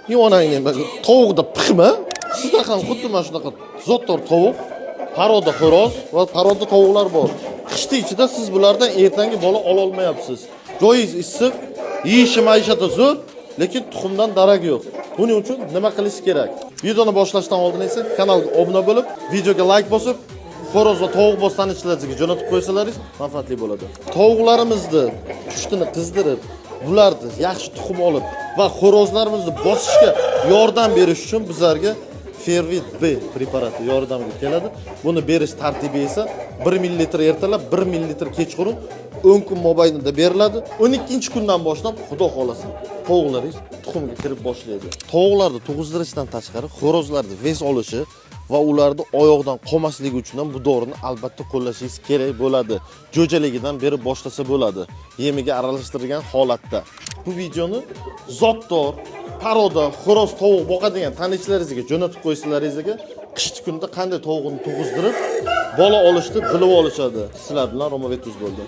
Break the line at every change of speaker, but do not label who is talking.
Yonangga tovuqda pixma. Sizda ham xuddi mana shunaqa zotdor tovuq, paroda xo'roz va paroda tovuqlar bor. Qishda ichida siz bulardan ertangi bola ola olmayapsiz. Joyingiz issiq, yeyishi maishati zo'r, lekin tuxumdan darak yo'q. Buning uchun nima qilish kerak? Videoni boshlashdan oldin esa kanalga obuna bo'lib, videoga like bosib, xo'roz va tovuq bo'stonchilarga jo'natib qo'ysalaringiz manfaatli bo'ladi. Tovuqlarimizni pushtini qizdirib, bularni yaxshi tuxum olib va xo'rozlarimizni bosishga yordam berish uchun bizlarga Fervit B preparati yordamga keladi. Buni berish tartibi esa 1 ml ertalab, 1 ml kechqurun 10 kun mobaynida beriladi. 12-kundan boshlab xudo xolasa tovuqlaringiz tuxumga kirib boshlaydi. Tovuqlarni tug'izdirishdan tashqari xo'rozlarni vez olishi va ularni oyoqdan qolmasligi uchun ham bu dorini albatta qo'llashingiz kerak bo'ladi. Jo'jaligidan beri boshlasa bo'ladi. Yemiga aralashtirilgan holatda. Bu videoni zotdor, paroda, xo'roz, tovuq boqadigan tanishlaringizga jo'natib qo'ysalaringizga qishki kunda qanday tovuqni tug'izdirib bola olishni bilib olishadi. Sizlar bilan Romovetuz bo'ldi.